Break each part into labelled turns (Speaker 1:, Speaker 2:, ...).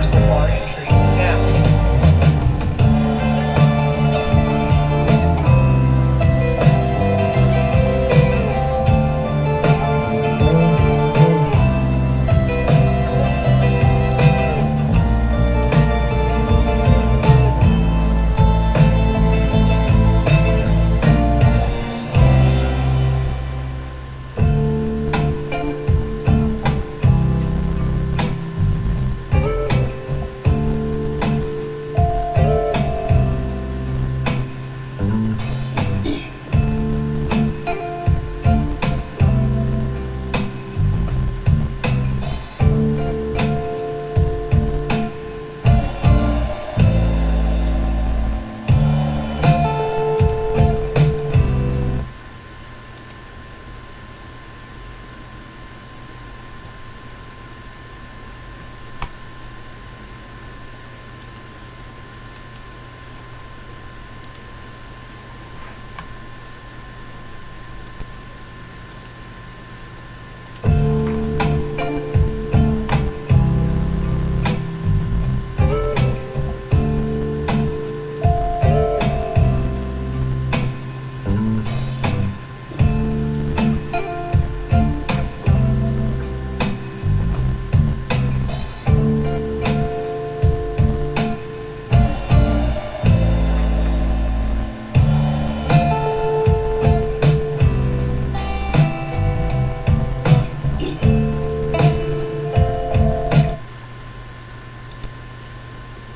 Speaker 1: reverse the bar entry now.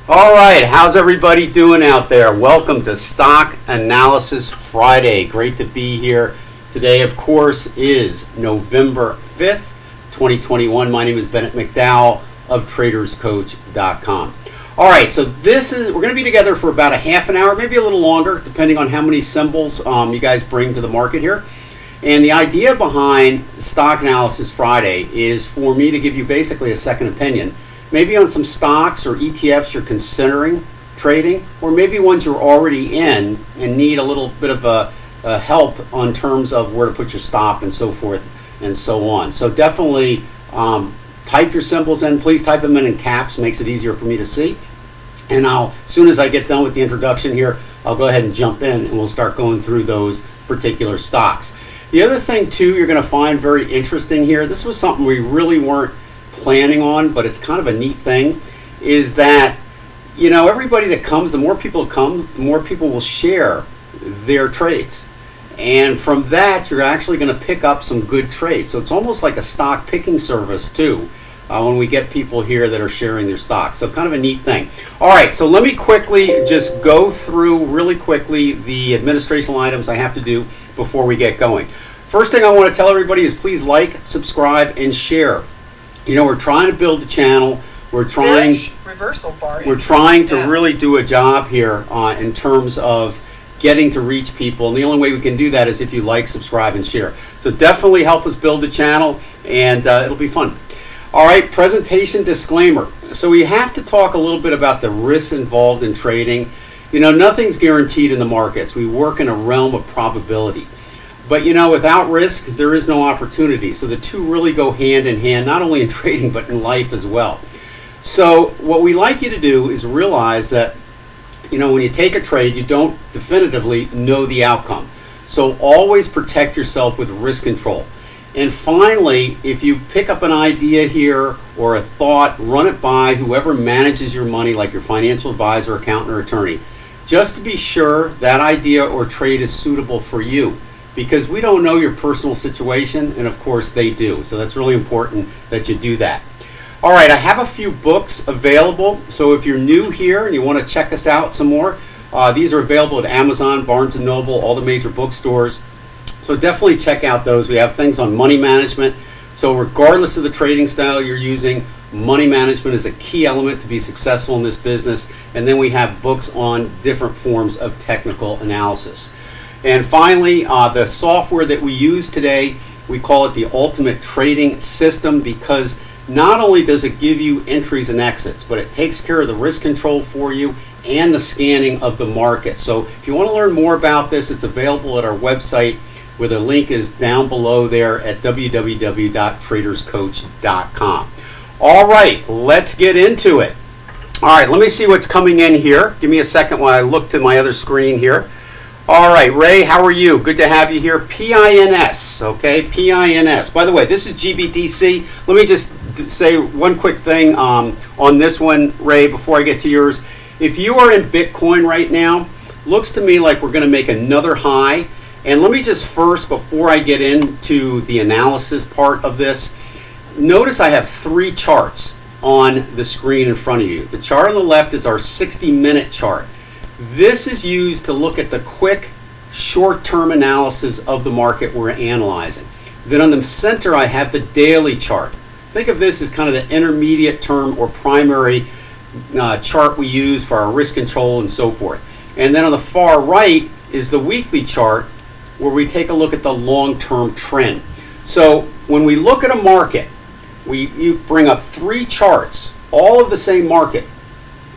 Speaker 2: All right, how's everybody doing out there? Welcome to Stock Analysis Friday. Great to be here. Today, of course, is November 5th, 2021. My name is Bennett McDowell of TradersCoach.com. All right, so we're going to be together for about a half an hour, maybe a little longer, depending on how many symbols you guys bring to the market here. And the idea behind Stock Analysis Friday is for me to give you basically a second opinion, maybe on some stocks or ETFs you're considering trading, or maybe ones you're already in and need a little bit of a help on terms of where to put your stop and so forth and so on. So definitely type your symbols in. Please type them in caps, makes it easier for me to see. And as soon as I get done with the introduction here, I'll go ahead and jump in and we'll start going through those particular stocks. The other thing too you're going to find very interesting here, this was something we really weren't planning on, but it's kind of a neat thing, is that, you know, everybody that comes, the more people come, the more people will share their trades. And from that, you're actually going to pick up some good trades. So it's almost like a stock picking service too, when we get people here that are sharing their stocks. So kind of a neat thing. All right, so let me quickly just go through really quickly the administrational items I have to do before we get going. First thing I want to tell everybody is please like, subscribe, and share. You know, we're trying to build the channel. We're trying to really do a job here in terms of getting to reach people. And the only way we can do that is if you like, subscribe, and share. So definitely help us build the channel, and it'll be fun. All right, presentation disclaimer. So we have to talk a little bit about the risks involved in trading. You know, nothing's guaranteed in the markets. We work in a realm of probability. But you know, without risk, there is no opportunity. So the two really go hand in hand, not only in trading, but in life as well. So what we like you to do is realize that, you know, when you take a trade, you don't definitively know the outcome. So always protect yourself with risk control. And finally, if you pick up an idea here or a thought, run it by whoever manages your money, like your financial advisor, accountant, or attorney, just to be sure that idea or trade is suitable for you. Because we don't know your personal situation, and of course they do. So that's really important that you do that. All right, I have a few books available. So if you're new here and you want to check us out some more, these are available at Amazon, Barnes & Noble, all the major bookstores. So definitely check out those. We have things on money management. So regardless of the trading style you're using, money management is a key element to be successful in this business. And then we have books on different forms of technical analysis. And finally, the software that we use today, we call it the Ultimate Trading System, because not only does it give you entries and exits, but it takes care of the risk control for you and the scanning of the market. So if you want to learn more about this, it's available at our website, where the link is down below there at www.traderscoach.com. All right, let's get into it. All right, let me see what's coming in here. Give me a second while I look to my other screen here. All right, Ray, how are you? Good to have you here. PINS, okay, PINS. By the way, this is GBTC. Let me just say one quick thing on this one, Ray, before I get to yours. If you are in Bitcoin right now, looks to me like we're going to make another high. And let me just first, before I get into the analysis part of this, notice I have 3 charts on the screen in front of you. The chart on the left is our 60-minute chart. This is used to look at the quick, short-term analysis of the market we're analyzing. Then on the center, I have the daily chart. Think of this as kind of the intermediate term or primary chart we use for our risk control and so forth. And then on the far right is the weekly chart, where we take a look at the long-term trend. So when we look at a market, you bring up 3 charts, all of the same market,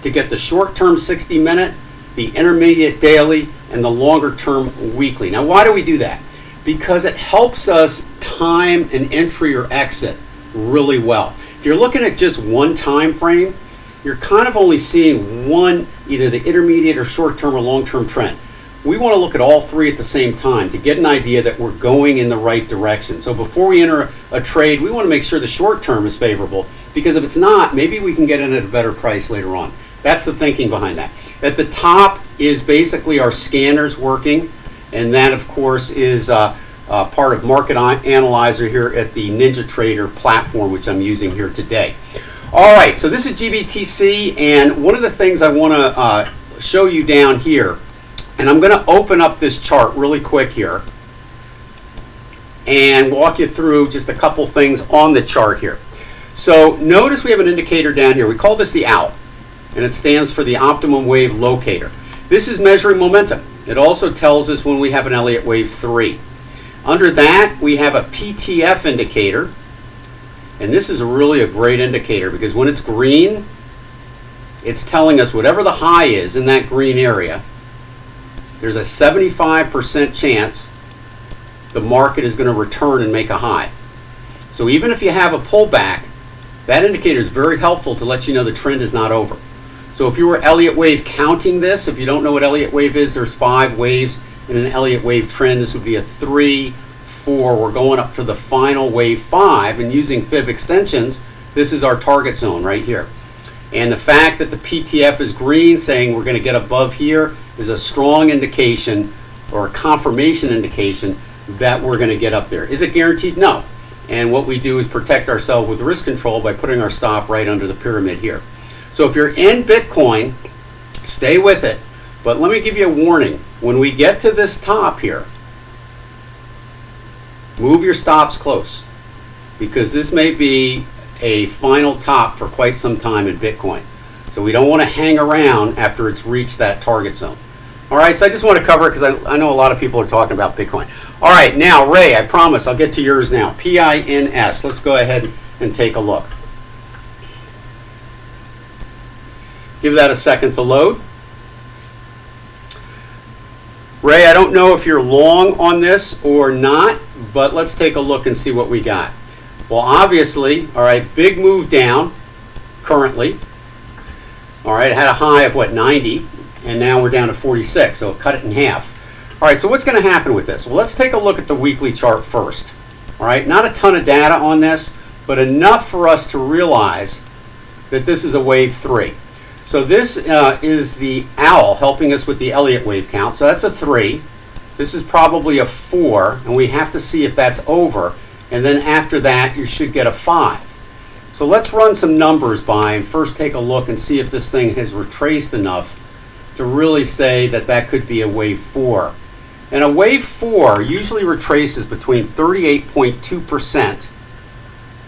Speaker 2: to get the short-term 60-minute, the intermediate daily, and the longer-term weekly. Now, why do we do that? Because it helps us time an entry or exit really well. If you're looking at just one time frame, you're kind of only seeing one, either the intermediate or short-term or long-term trend. We want to look at all 3 at the same time to get an idea that we're going in the right direction. So before we enter a trade, we want to make sure the short term is favorable, because if it's not, maybe we can get in at a better price later on. That's the thinking behind that. At the top is basically our scanners working, and that of course is part of Market Analyzer here at the NinjaTrader platform, which I'm using here today. All right, so this is GBTC, and one of the things I want to show you down here, and I'm going to open up this chart really quick here and walk you through just a couple things on the chart here. So notice we have an indicator down here. We call this the OWL, and it stands for the Optimum Wave Locator. This is measuring momentum. It also tells us when we have an Elliott Wave 3. Under that, we have a Ptf indicator, and this is really a great indicator, because when it's green, it's telling us whatever the high is in that green area, there's a 75% chance the market is going to return and make a high. So even if you have a pullback, that indicator is very helpful to let you know the trend is not over. So if you were Elliott Wave counting this, if you don't know what Elliott Wave is, there's 5 waves in an Elliott Wave trend. This would be a 3, 4. We're going up to the final wave 5, and using Fib extensions, this is our target zone right here. And the fact that the Ptf is green, saying we're going to get above here, is a strong indication, or a confirmation indication, that we're going to get up there. Is it guaranteed? No. And what we do is protect ourselves with risk control by putting our stop right under the pyramid here. So if you're in Bitcoin, stay with it. But let me give you a warning. When we get to this top here, move your stops close, because this may be a final top for quite some time in Bitcoin. So we don't want to hang around after it's reached that target zone. All right, so I just want to cover it because I know a lot of people are talking about Bitcoin. All right, now, Ray, I promise I'll get to yours now. PINS. Let's go ahead and take a look. Give that a second to load. Ray, I don't know if you're long on this or not, but let's take a look and see what we got. Well, obviously, all right, big move down currently. All right, it had a high of, what, 90, and now we're down to 46, so it cut it in half. All right, so what's going to happen with this? Well, let's take a look at the weekly chart first. All right, not a ton of data on this, but enough for us to realize that this is a wave 3. So this is the OWL helping us with the Elliott wave count. So that's a 3. This is probably a 4, and we have to see if that's over. And then after that, you should get a 5. So let's run some numbers by and first take a look and see if this thing has retraced enough to really say that that could be a wave 4. And a wave 4 usually retraces between 38.2%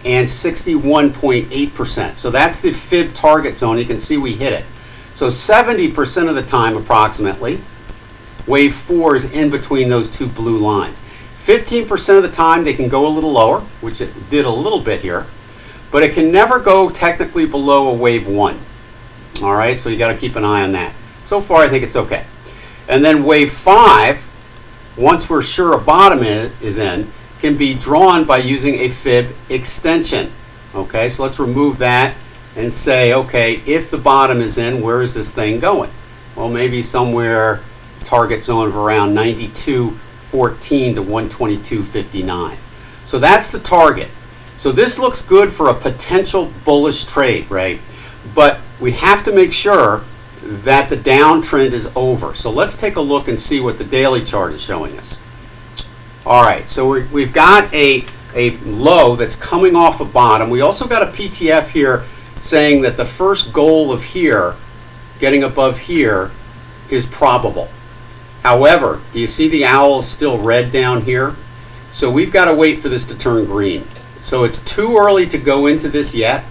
Speaker 2: and 61.8%. So that's the Fib target zone. You can see we hit it. So 70% of the time, approximately, wave 4 is in between those two blue lines. 15% of the time, they can go a little lower, which it did a little bit here, but it can never go technically below a wave 1. All right, so you got to keep an eye on that. So far, I think it's okay. And then wave 5, once we're sure a bottom is in, can be drawn by using a Fib extension. Okay, so let's remove that and say, okay, if the bottom is in, where is this thing going? Well, maybe somewhere target zone of around 92.14 to 122.59. So that's the target. So this looks good for a potential bullish trade, right? But we have to make sure that the downtrend is over. So let's take a look and see what the daily chart is showing us. All right, so we've got a low that's coming off a bottom. We also got a Ptf here saying that the first goal of here, getting above here, is probable. However, do you see the owl is still red down here? So we've got to wait for this to turn green. So it's too early to go into this yet,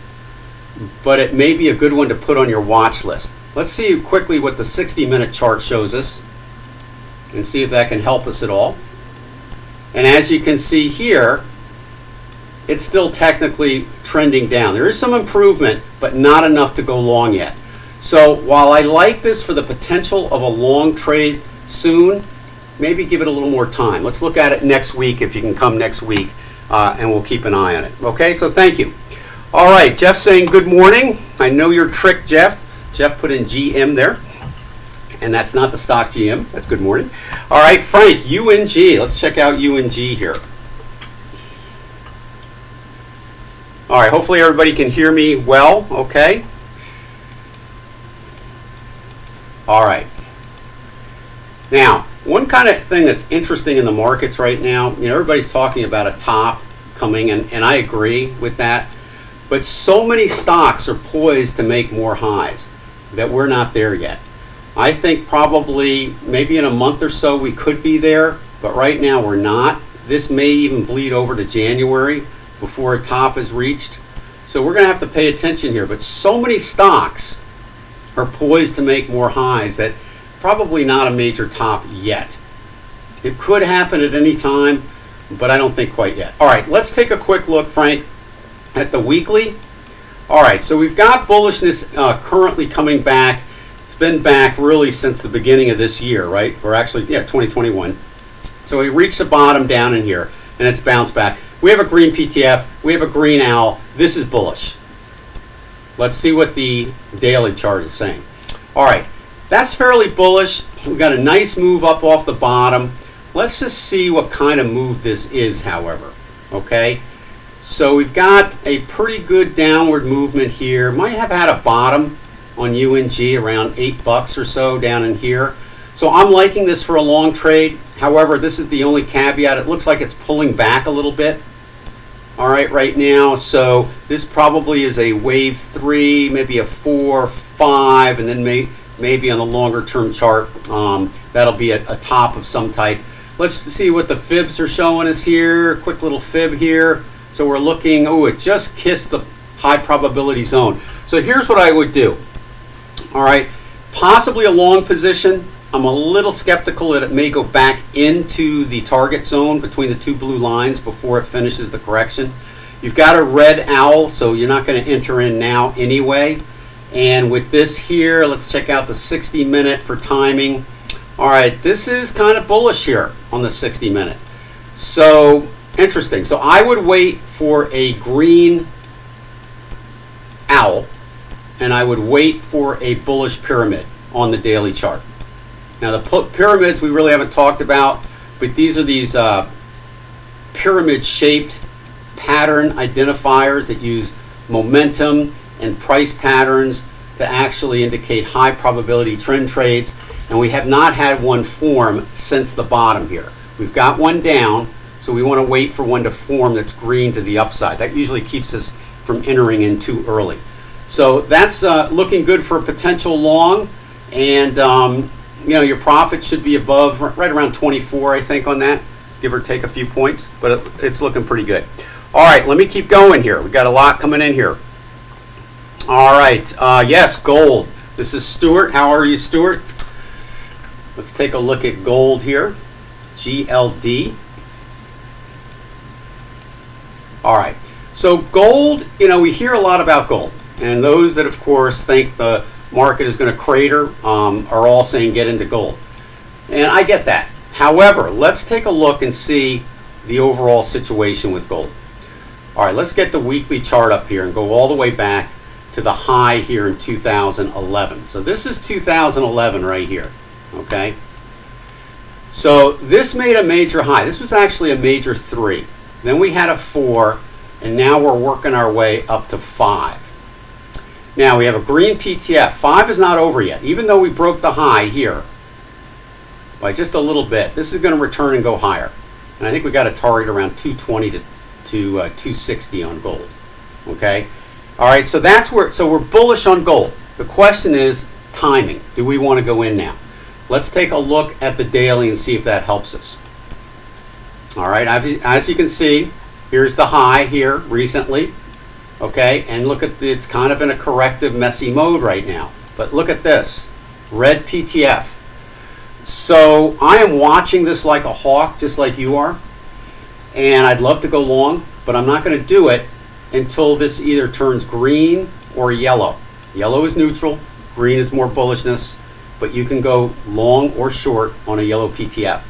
Speaker 2: but it may be a good one to put on your watch list. Let's see quickly what the 60-minute chart shows us and see if that can help us at all. And as you can see here, it's still technically trending down. There is some improvement, but not enough to go long yet. So while I like this for the potential of a long trade soon, maybe give it a little more time. Let's look at it next week if you can come next week, and we'll keep an eye on it. Okay, so thank you. All right, Jeff saying good morning. I know your trick, Jeff. Jeff put in GM there, and that's not the stock GM. That's good morning. All right, Frank, UNG. Let's check out UNG here. All right, hopefully everybody can hear me well, okay? All right. Now, one kind of thing that's interesting in the markets right now, everybody's talking about a top coming, and I agree with that, but so many stocks are poised to make more highs that we're not there yet. I think probably maybe in a month or so we could be there, but right now we're not. This may even bleed over to January before a top is reached. So we're going to have to pay attention here. But so many stocks are poised to make more highs that probably not a major top yet. It could happen at any time, but I don't think quite yet. All right, let's take a quick look, Frank, at the weekly. All right, so we've got bullishness currently coming back. It's been back really since the beginning of this year, right? Or actually, 2021. So we reached the bottom down in here, and it's bounced back. We have a green PTF. We have a green owl. This is bullish. Let's see what the daily chart is saying. All right, that's fairly bullish. We've got a nice move up off the bottom. Let's just see what kind of move this is, however, okay? So we've got a pretty good downward movement here. Might have had a bottom on UNG around $8 or so down in here. So I'm liking this for a long trade. However, this is the only caveat. It looks like it's pulling back a little bit. All right now. So this probably is a wave 3, maybe a 4, 5, and then maybe on the longer term chart, that'll be a top of some type. Let's see what the fibs are showing us here. Quick little fib here. So we're looking, it just kissed the high probability zone. So here's what I would do. All right, possibly a long position. I'm a little skeptical that it may go back into the target zone between the two blue lines before it finishes the correction. You've got a red owl, so you're not going to enter in now anyway. And with this here, let's check out the 60-minute for timing. All right, this is kind of bullish here on the 60-minute. So interesting. So I would wait for a green owl, and I would wait for a bullish pyramid on the daily chart. Now the pyramids we really haven't talked about, but these are these pyramid-shaped pattern identifiers that use momentum and price patterns to actually indicate high probability trend trades, and we have not had one form since the bottom here. We've got one down, so we want to wait for one to form that's green to the upside. That usually keeps us from entering in too early. So that's looking good for a potential long, and your profit should be above, right around 24, I think, on that, give or take a few points, but it's looking pretty good. All right, let me keep going here. We've got a lot coming in here. All right, yes, gold. This is Stuart. How are you, Stuart? Let's take a look at gold here, GLD. All right, so gold, we hear a lot about gold, and those that, of course, think the market is going to crater are all saying get into gold. And I get that. However, let's take a look and see the overall situation with gold. All right, let's get the weekly chart up here and go all the way back. to the high here in 2011. So this is 2011 right here, okay? So this made a major high. This was actually a major 3. Then we had a 4, and now we're working our way up to 5. Now we have a green PTF. 5 is not over yet. Even though we broke the high here by just a little bit, this is going to return and go higher. And I think we got a target around 220 to 260 on gold. Okay? All right, so that's where, so we're bullish on gold. The question is timing. Do we want to go in now? Let's take a look at the daily and see if that helps us. All right, as you can see, here's the high here recently. Okay, and look at it's kind of in a corrective, messy mode right now. But look at this, red PTF. So I am watching this like a hawk, just like you are. And I'd love to go long, but I'm not going to do it until this either turns green or yellow. Yellow is neutral, green is more bullishness, but you can go long or short on a yellow PTF.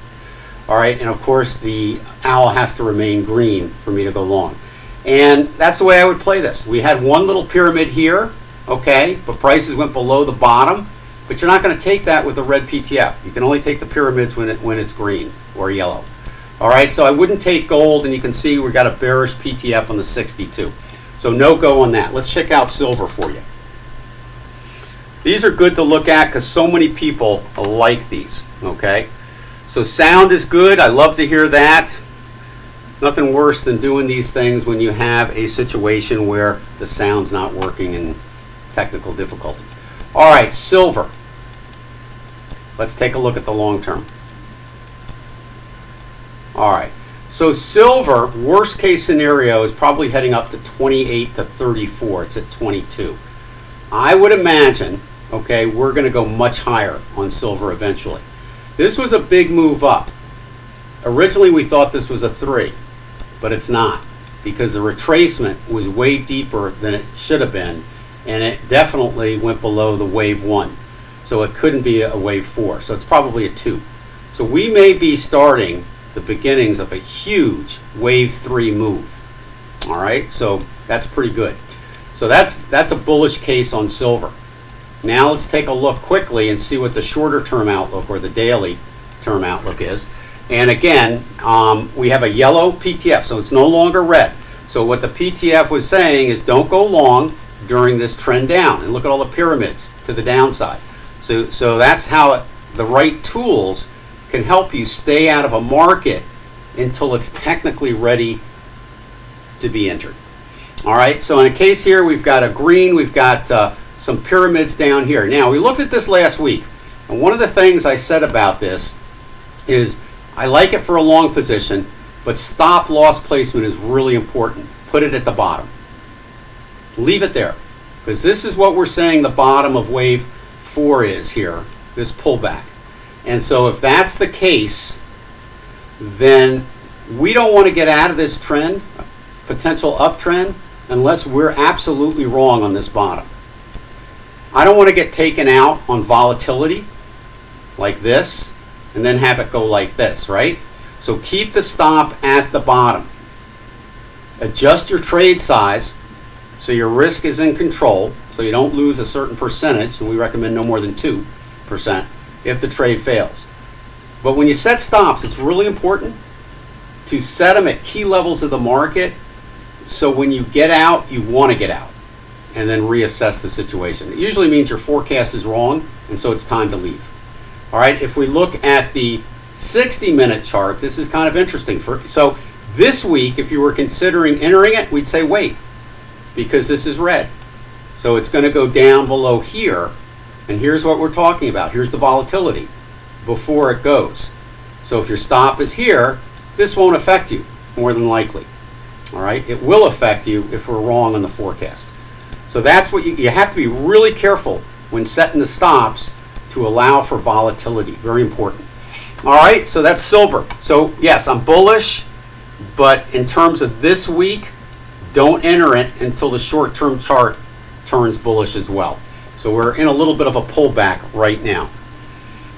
Speaker 2: All right, and of course the owl has to remain green for me to go long. And that's the way I would play this. We had one little pyramid here, okay, but prices went below the bottom, but you're not going to take that with a red PTF. You can only take the pyramids when it's green or yellow. All right, so I wouldn't take gold, and you can see we got a bearish PTF on the 62. So no go on that. Let's check out silver for you. These are good to look at because so many people like these, okay? So sound is good. I love to hear that. Nothing worse than doing these things when you have a situation where the sound's not working and technical difficulties. All right, silver. Let's take a look at the long term. All right, so silver, worst case scenario, is probably heading up to 28 to 34. It's at 22. I would imagine, okay, we're going to go much higher on silver eventually. This was a big move up. Originally, we thought this was a 3, but it's not, because the retracement was way deeper than it should have been, and it definitely went below the wave 1. So it couldn't be a wave 4. So it's probably a 2. So we may be starting the beginnings of a huge wave 3 move. All right, so that's pretty good. So that's a bullish case on silver. Now let's take a look quickly and see what the shorter term outlook or the daily term outlook is. And again, we have a yellow PTF, so it's no longer red. So what the PTF was saying is don't go long during this trend down. And look at all the pyramids to the downside. So that's how the right tools can help you stay out of a market until it's technically ready to be entered. All right, so in a case here, we've got a green, we've got some pyramids down here. Now, we looked at this last week, and one of the things I said about this is I like it for a long position, but stop loss placement is really important. Put it at the bottom. Leave it there, because this is what we're saying the bottom of wave 4 is here, this pullback. And so if that's the case, then we don't want to get out of this trend, potential uptrend, unless we're absolutely wrong on this bottom. I don't want to get taken out on volatility like this and then have it go like this, right? So keep the stop at the bottom. Adjust your trade size so your risk is in control, so you don't lose a certain percentage, and we recommend no more than 2% if the trade fails. But when you set stops, it's really important to set them at key levels of the market, so when you get out, you want to get out and then reassess the situation. It usually means your forecast is wrong, and so it's time to leave. All right, if we look at the 60-minute chart, this is kind of interesting. So this week, if you were considering entering it, we'd say wait, because this is red. So it's going to go down below here, and here's what we're talking about. Here's the volatility before it goes. So if your stop is here, this won't affect you, more than likely. All right, it will affect you if we're wrong on the forecast. So that's what you have to be really careful when setting the stops to allow for volatility. Very important. All right, so that's silver. So yes, I'm bullish, but in terms of this week, don't enter it until the short-term chart turns bullish as well. So we're in a little bit of a pullback right now.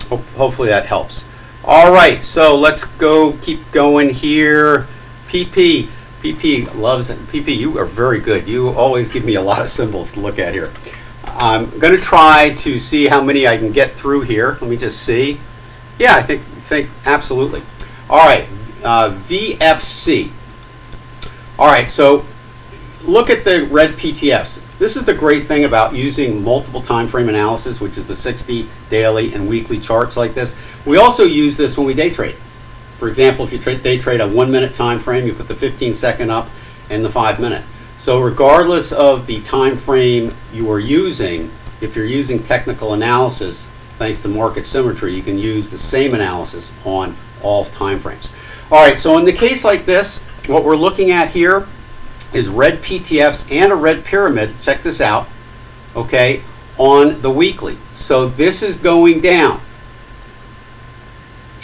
Speaker 2: Hopefully that helps. All right, so let's go keep going here. PP. PP loves it. PP, you are very good. You always give me a lot of symbols to look at here. I'm going to try to see how many I can get through here. Let me just see. Yeah, I think absolutely. All right, VFC. All right, so look at the red PTFs. This is the great thing about using multiple time frame analysis, which is the 60, daily, and weekly charts like this. We also use this when we day trade. For example, if you day trade a 1 minute time frame, you put the 15-second up and the 5 minute. So regardless of the time frame you are using, if you're using technical analysis, thanks to market symmetry, you can use the same analysis on all time frames. All right, so in the case like this, what we're looking at here is red PTFs and a red pyramid. Check this out, okay, on the weekly. So this is going down.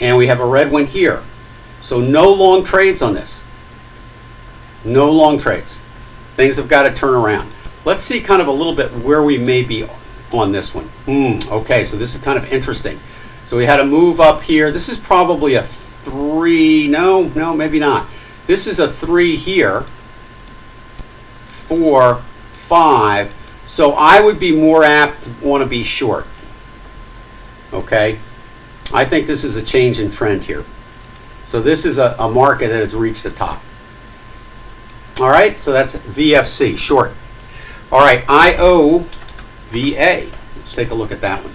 Speaker 2: And we have a red one here. So no long trades on this. No long trades. Things have got to turn around. Let's see kind of a little bit where we may be on this one. Okay, so this is kind of interesting. So we had a move up here. This is probably a 3. No, maybe not. This is a 3 here. 4, 5. So I would be more apt to want to be short. Okay? I think this is a change in trend here. So this is a market that has reached a top. All right, so that's VFC, short. All right, IOVA. Let's take a look at that one.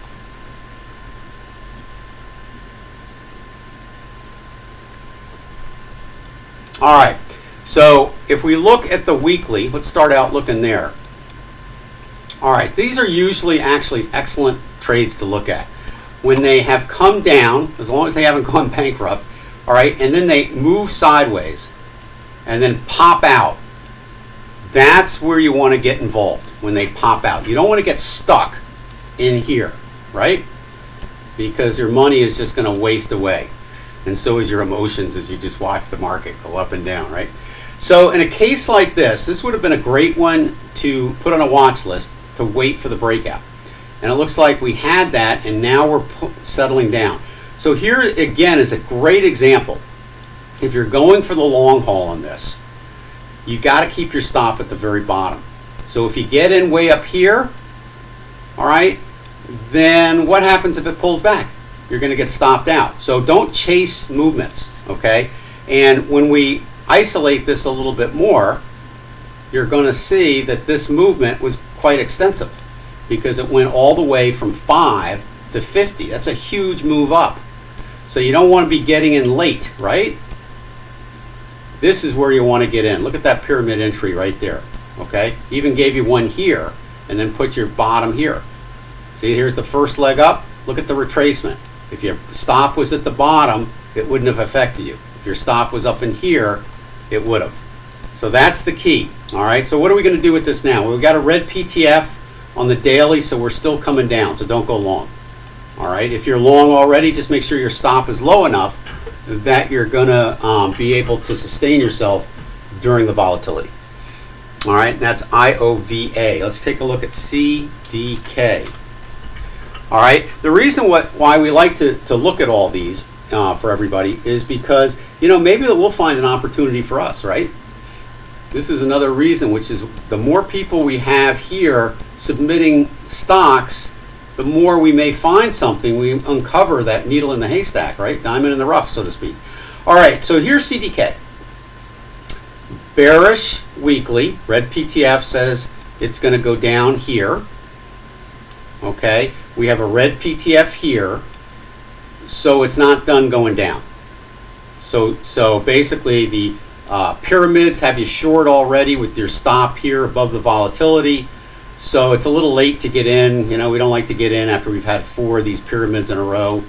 Speaker 2: All right, so if we look at the weekly, let's start out looking there. All right, these are usually actually excellent trades to look at. When they have come down, as long as they haven't gone bankrupt, all right, and then they move sideways and then pop out, that's where you want to get involved when they pop out. You don't want to get stuck in here, right? Because your money is just going to waste away. And so is your emotions as you just watch the market go up and down, right? So in a case like this, this would have been a great one to put on a watch list to wait for the breakout. And it looks like we had that, and now we're settling down. So here again is a great example. If you're going for the long haul on this, you got to keep your stop at the very bottom. So if you get in way up here, all right, then what happens if it pulls back? You're going to get stopped out. So don't chase movements, okay? And when we isolate this a little bit more, you're going to see that this movement was quite extensive because it went all the way from 5 to 50. That's a huge move up. So you don't want to be getting in late, right? This is where you want to get in. Look at that pyramid entry right there, okay? Even gave you one here and then put your bottom here. See, here's the first leg up. Look at the retracement. If your stop was at the bottom, it wouldn't have affected you. If your stop was up in here, it would have. So that's the key, all right? So what are we going to do with this now? Well, we've got a red PTF on the daily, so we're still coming down, so don't go long. All right, if you're long already, just make sure your stop is low enough that you're going to be able to sustain yourself during the volatility. All right, and that's IOVA. Let's take a look at CDK. All right, the reason why we like to look at all these for everybody is because, you know, maybe we'll find an opportunity for us, right? This is another reason, which is the more people we have here submitting stocks, the more we may find something. We uncover that needle in the haystack, right? Diamond in the rough, so to speak. All right, so here's CDK. Bearish weekly. Red PTF says it's going to go down here. Okay, we have a red PTF here, so it's not done going down. So basically the pyramids have you short already with your stop here above the volatility. So it's a little late to get in. You know, we don't like to get in after we've had 4 of these pyramids in a row.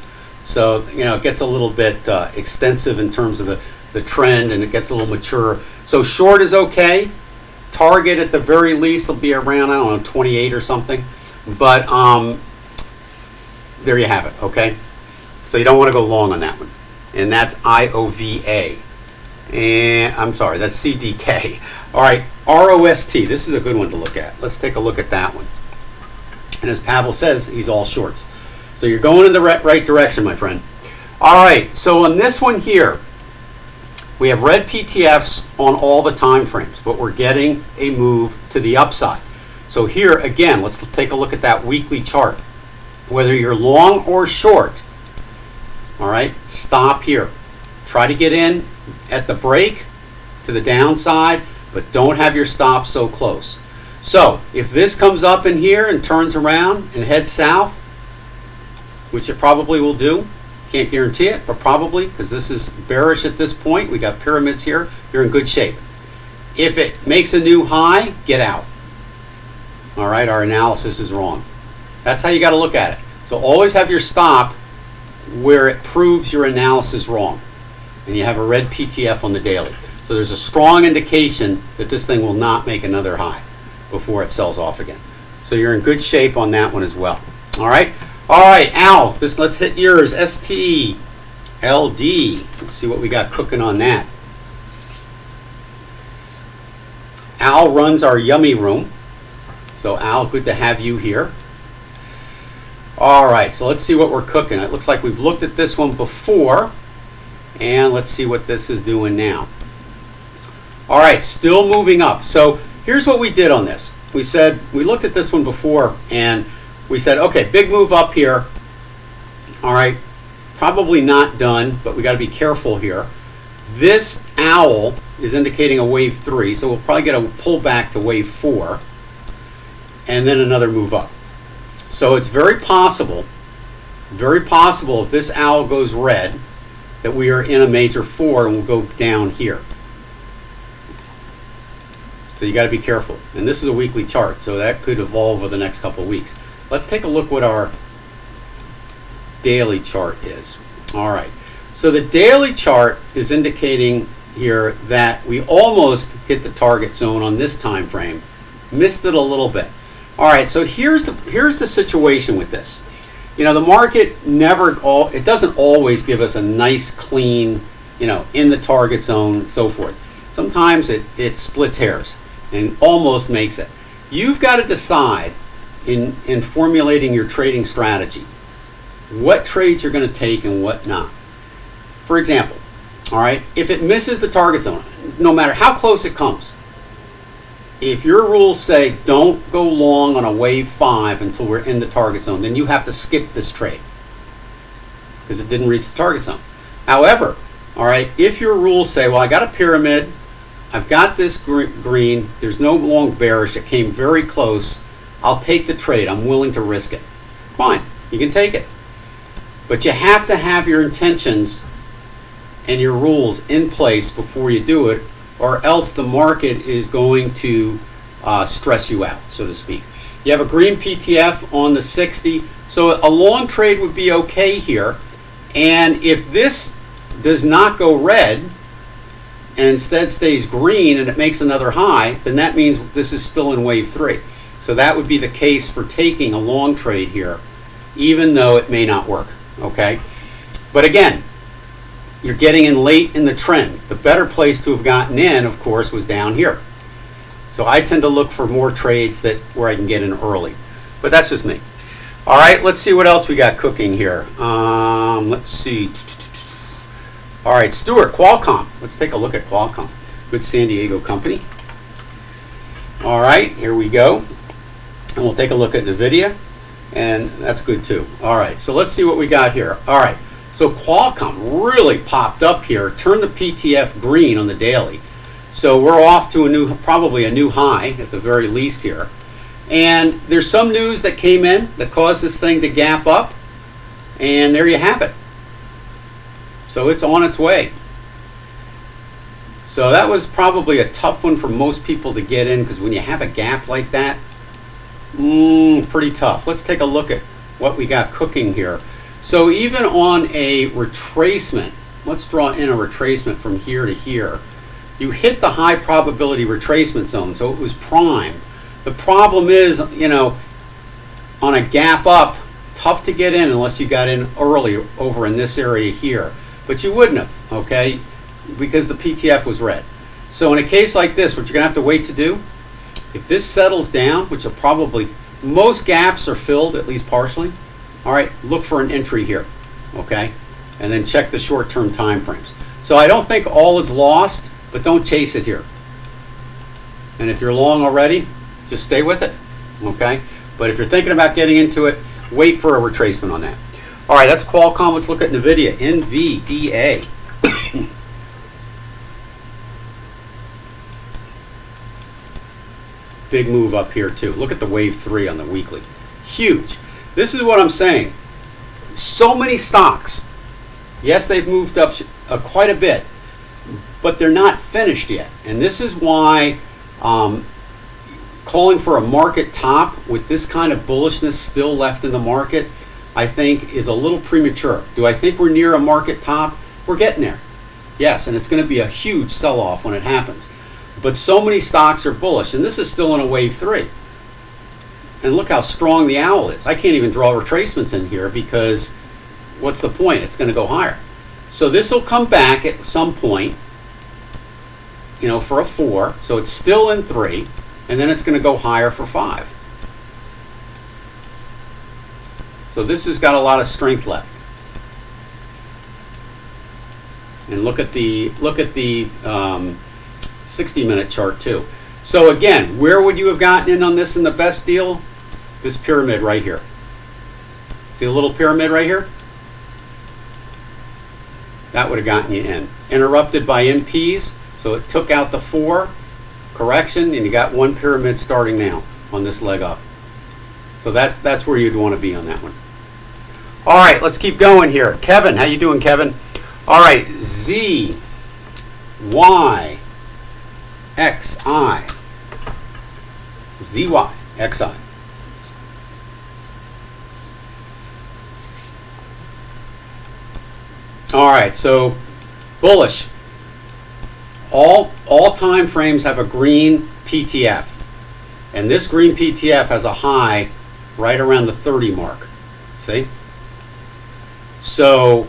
Speaker 2: So, you know, it gets a little bit extensive in terms of the trend, and it gets a little mature. So short is okay. Target at the very least will be around, I don't know, 28 or something. But there you have it, okay? So you don't want to go long on that one. And that's IOVA. And I'm sorry, that's CDK. All right, ROST. This is a good one to look at. Let's take a look at that one. And as Pavel says, he's all shorts. So you're going in the right direction, my friend. All right, so on this one here, we have red PTFs on all the time frames, but we're getting a move to the upside. So here again, let's take a look at that weekly chart. Whether you're long or short, all right, stop here. Try to get in at the break to the downside, but don't have your stop so close. So if this comes up in here and turns around and heads south, which it probably will do, can't guarantee it, but probably, because this is bearish at this point, we got pyramids here, you're in good shape. If it makes a new high, get out. All right, our analysis is wrong. That's how you got to look at it. So always have your stop where it proves your analysis wrong. And you have a red PTF on the daily. So there's a strong indication that this thing will not make another high before it sells off again. So you're in good shape on that one as well. All right. All right, Al, let's hit yours. STLD. Let's see what we got cooking on that. Al runs our yummy room. So Al, good to have you here. All right, so let's see what we're cooking. It looks like we've looked at this one before. And let's see what this is doing now. All right, still moving up. So here's what we did on this. We said, we looked at this one before and we said, okay, big move up here. All right, probably not done, but we got to be careful here. This owl is indicating a wave 3, so we'll probably get a pullback to wave 4 and then another move up. So it's very possible if this owl goes red, that we are in a major 4 and we'll go down here. So you got to be careful. And this is a weekly chart, so that could evolve over the next couple of weeks. Let's take a look what our daily chart is. All right. So the daily chart is indicating here that we almost hit the target zone on this time frame. Missed it a little bit. All right, so here's the situation with this. You know, the market it doesn't always give us a nice clean, you know, in the target zone and so forth. Sometimes it splits hairs and almost makes it. You've got to decide in formulating your trading strategy what trades you're going to take and what not. For example, all right, if it misses the target zone, no matter how close it comes, if your rules say don't go long on a wave 5 until we're in the target zone, then you have to skip this trade because it didn't reach the target zone. However, all right, if your rules say, well, I got a pyramid, I've got this green, there's no long bearish, it came very close, I'll take the trade, I'm willing to risk it. Fine, you can take it. But you have to have your intentions and your rules in place before you do it, or else the market is going to stress you out, so to speak. You have a green PTF on the 60, so a long trade would be okay here. And if this does not go red and instead stays green and it makes another high, then that means this is still in wave 3. So that would be the case for taking a long trade here, even though it may not work, okay? But again, you're getting in late in the trend. The better place to have gotten in, of course, was down here. So I tend to look for more trades where I can get in early. But that's just me. All right, let's see what else we got cooking here. Let's see. All right, Stuart, Qualcomm. Let's take a look at Qualcomm. Good San Diego company. All right, here we go. And we'll take a look at NVIDIA. And that's good too. All right, so let's see what we got here. All right. So Qualcomm really popped up here, turned the PTF green on the daily. So we're off to probably a new high at the very least here. And there's some news that came in that caused this thing to gap up. And there you have it. So it's on its way. So that was probably a tough one for most people to get in, because when you have a gap like that, pretty tough. Let's take a look at what we got cooking here. So even on a retracement, let's draw in a retracement from here to here. You hit the high probability retracement zone, so it was prime. The problem is, you know, on a gap up, tough to get in unless you got in early over in this area here. But you wouldn't have, okay, because the PTF was red. So in a case like this, what you're going to have to wait to do, if this settles down, which will probably, most gaps are filled, at least partially. All right, look for an entry here, okay? And then check the short-term time frames. So I don't think all is lost, but don't chase it here. And if you're long already, just stay with it, okay? But if you're thinking about getting into it, wait for a retracement on that. All right, that's Qualcomm. Let's look at NVIDIA, NVDA. Big move up here too. Look at the wave 3 on the weekly. Huge. This is what I'm saying. So many stocks. Yes, they've moved up quite a bit, but they're not finished yet. And this is why calling for a market top with this kind of bullishness still left in the market, I think is a little premature. Do I think we're near a market top? We're getting there. Yes, and it's going to be a huge sell-off when it happens. But so many stocks are bullish, and this is still in a wave 3. And look how strong the owl is. I can't even draw retracements in here because what's the point? It's going to go higher. So this will come back at some point, you know, for a 4. So it's still in 3, and then it's going to go higher for 5. So this has got a lot of strength left. And look at the 60-minute chart too. So again, where would you have gotten in on this in the best deal? This pyramid right here. See the little pyramid right here? That would have gotten you in. Interrupted by MPs, so it took out the 4 correction, and you got one pyramid starting now on this leg up. So that's where you'd want to be on that one. All right, let's keep going here. Kevin, how you doing, Kevin? All right, Z, Y, X, I. Z, Y, X, I. All right, so bullish. All time frames have a green PTF. And this green PTF has a high right around the 30 mark. See? So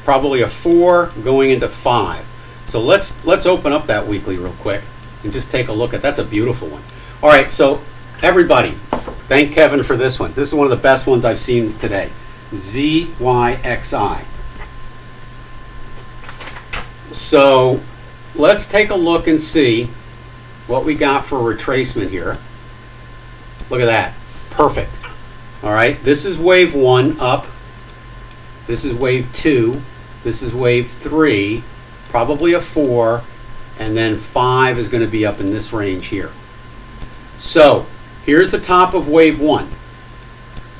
Speaker 2: probably a 4 going into 5. So let's open up that weekly real quick and just take a look at. That's a beautiful one. All right, so everybody, thank Kevin for this one. This is one of the best ones I've seen today. ZYXI. So let's take a look and see what we got for a retracement here. Look at that. Perfect. All right, this is wave 1 up. This is wave 2. This is wave 3. Probably a 4. And then 5 is going to be up in this range here. So here's the top of wave 1.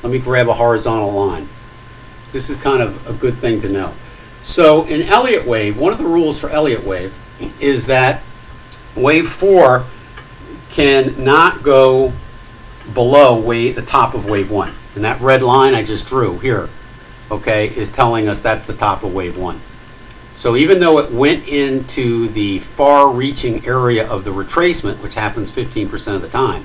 Speaker 2: Let me grab a horizontal line. This is kind of a good thing to know. So in Elliott wave, one of the rules for Elliott wave is that wave 4 cannot go below the top of wave 1. And that red line I just drew here, okay, is telling us that's the top of wave 1. So even though it went into the far-reaching area of the retracement, which happens 15% of the time,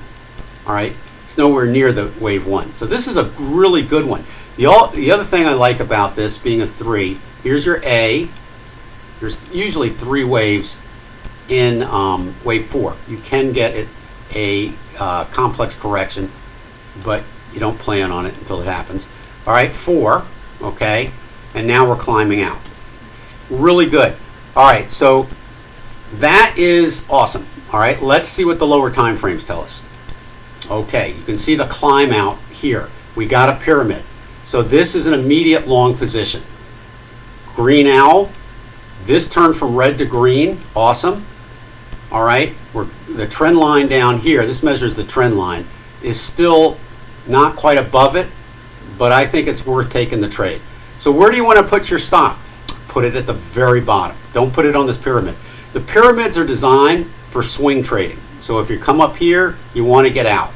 Speaker 2: all right, it's nowhere near the wave 1. So this is a really good one. The other thing I like about this being a 3, here's your A. There's usually 3 waves in wave 4. You can get a complex correction, but you don't plan on it until it happens. All right, 4, okay, and now we're climbing out. Really good. All right, so that is awesome. All right, let's see what the lower time frames tell us. Okay, you can see the climb out here. We got a pyramid. So this is an immediate long position. Green owl. This turned from red to green. Awesome. All right, the trend line down here, this measures the trend line, is still not quite above it, but I think it's worth taking the trade. So where do you want to put your stop? Put it at the very bottom. Don't put it on this pyramid. The pyramids are designed for swing trading. So if you come up here, you want to get out.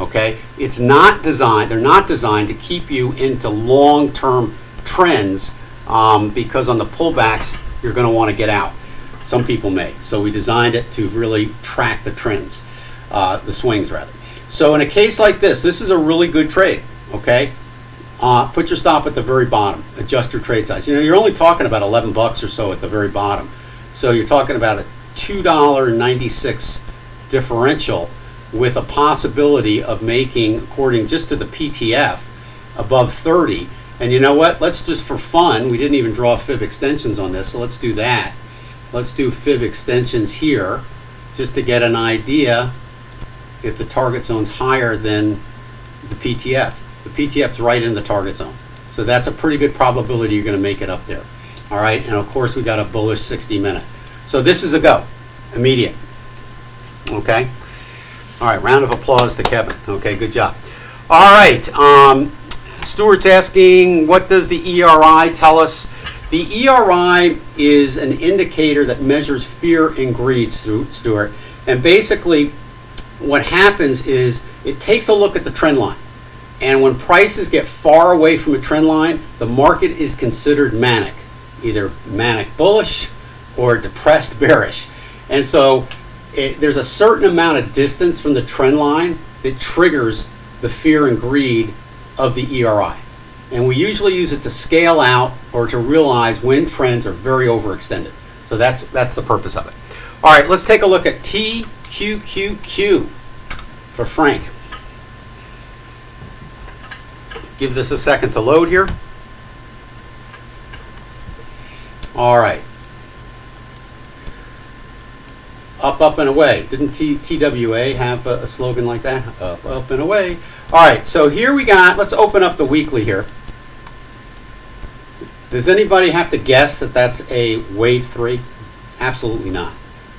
Speaker 2: Okay? It's not designed, they're not designed to keep you into long-term trends because on the pullbacks, you're going to want to get out. Some people may. So we designed it to really track the trends, the swings rather. So in a case like this is a really good trade. Okay? Put your stop at the very bottom. Adjust your trade size. You know, you're only talking about 11 bucks or so at the very bottom. So you're talking about a $2.96 differential with a possibility of making, according just to the PTF, above 30. And you know what? Let's just, for fun, we didn't even draw fib extensions on this, so let's do that. Let's do fib extensions here, just to get an idea if the target zone's higher than the PTF. The PTF's right in the target zone. So that's a pretty good probability you're going to make it up there. All right, and of course we got a bullish 60-minute. So this is a go, immediate. Okay? All right, round of applause to Kevin. Okay, good job. All right, Stuart's asking, what does the ERI tell us? The ERI is an indicator that measures fear and greed, Stuart. And basically, what happens is it takes a look at the trend line. And when prices get far away from a trend line, the market is considered manic, either manic bullish or depressed bearish. And so there's a certain amount of distance from the trend line that triggers the fear and greed of the ERI. And we usually use it to scale out or to realize when trends are very overextended. So that's the purpose of it. All right, let's take a look at TQQQ for Frank. Give this a second to load here. All right. Up, and away. Didn't TWA have a slogan like that? Up, and away. All right, so here we got, let's open up the weekly here. Does anybody have to guess that that's a wave 3? Absolutely not.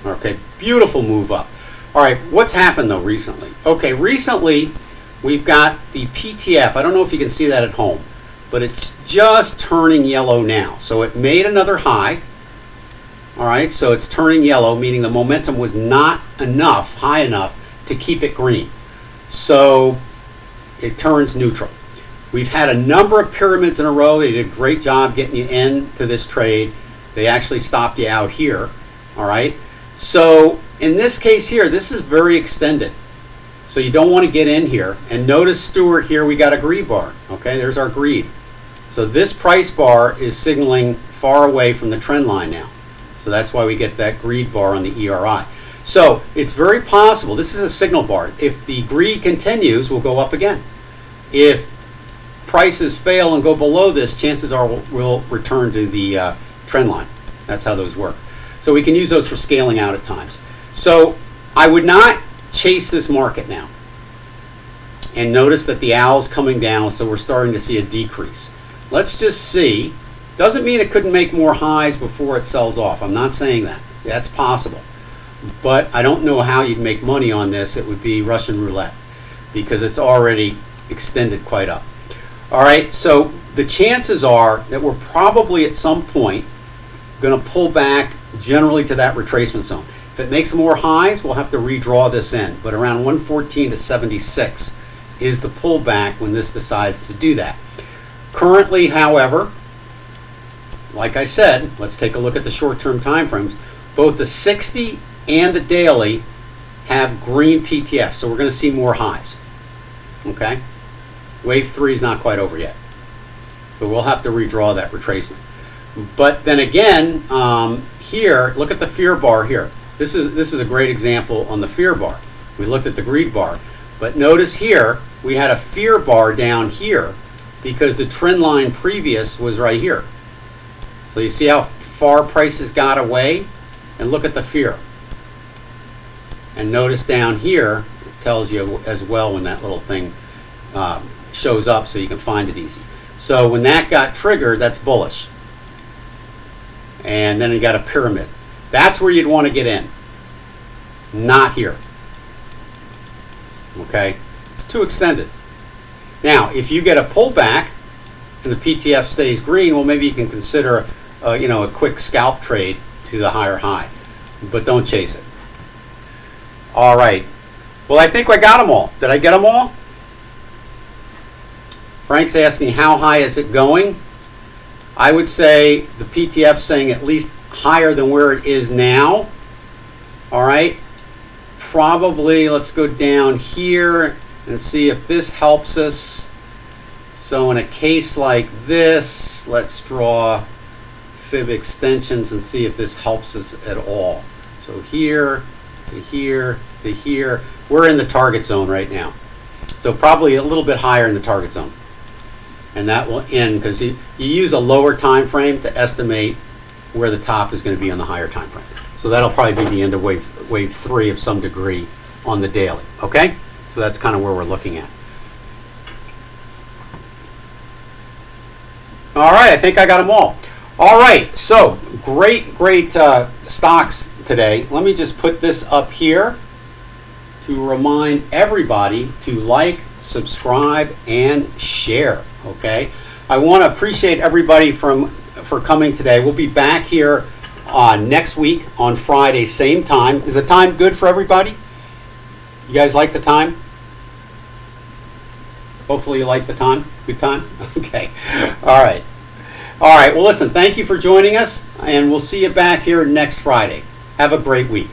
Speaker 2: Okay, beautiful move up. All right, what's happened though recently? Okay, recently we've got the PTF. I don't know if you can see that at home, but it's just turning yellow now. So it made another high. All right, so it's turning yellow, meaning the momentum was not enough, high enough, to keep it green. So it turns neutral. We've had a number of pyramids in a row. They did a great job getting you into this trade. They actually stopped you out here. All right, so in this case here, this is very extended. So you don't want to get in here. And notice, Stuart, here we got a greed bar. Okay, there's our greed. So this price bar is signaling far away from the trend line now. So that's why we get that greed bar on the ERI. So it's very possible, this is a signal bar. If the greed continues, we'll go up again. If prices fail and go below this, chances are we'll return to the trend line. That's how those work. So we can use those for scaling out at times. So I would not chase this market now. And notice that the owl's coming down, so we're starting to see a decrease. Let's just see. Doesn't mean it couldn't make more highs before it sells off. I'm not saying that. That's possible. But I don't know how you'd make money on this. It would be Russian roulette because it's already extended quite up. All right, so the chances are that we're probably at some point going to pull back generally to that retracement zone. If it makes more highs, we'll have to redraw this in. But around 114 to 76 is the pullback when this decides to do that. Currently, however, like I said, let's take a look at the short-term time frames. Both the 60 and the daily have green PTF, so we're going to see more highs. Okay? Wave 3 is not quite over yet. So we'll have to redraw that retracement. But then again, here, look at the fear bar here. This is a great example on the fear bar. We looked at the greed bar. But notice here, we had a fear bar down here because the trend line previous was right here. So you see how far prices got away? And look at the fear. And notice down here, it tells you as well when that little thing shows up so you can find it easy. So when that got triggered, that's bullish. And then you got a pyramid. That's where you'd want to get in. Not here. Okay? It's too extended. Now, if you get a pullback and the PTF stays green, well, maybe you can consider a quick scalp trade to the higher high. But don't chase it. All right. Well, I think I got them all. Did I get them all? Frank's asking how high is it going? I would say the PTF saying at least higher than where it is now. All right. Probably let's go down here and see if this helps us. So in a case like this, let's draw fib extensions and see if this helps us at all. So here to here to here. We're in the target zone right now. So probably a little bit higher in the target zone. and that will end because you use a lower time frame to estimate where the top is going to be on the higher time frame. So that'll probably be the end of wave 3 of some degree on the daily. Okay, so that's kind of where we're looking at. All right, I think I got them all. All right, so great stocks today. Let me just put this up here to remind everybody to like, subscribe, and share. Okay, I want to appreciate everybody for coming today. We'll be back here next week on Friday, same time. Is the time good for everybody? You guys like the time? Hopefully you like the time. Good time? Okay. All right. All right. Well, listen, thank you for joining us, and we'll see you back here next Friday. Have a great week.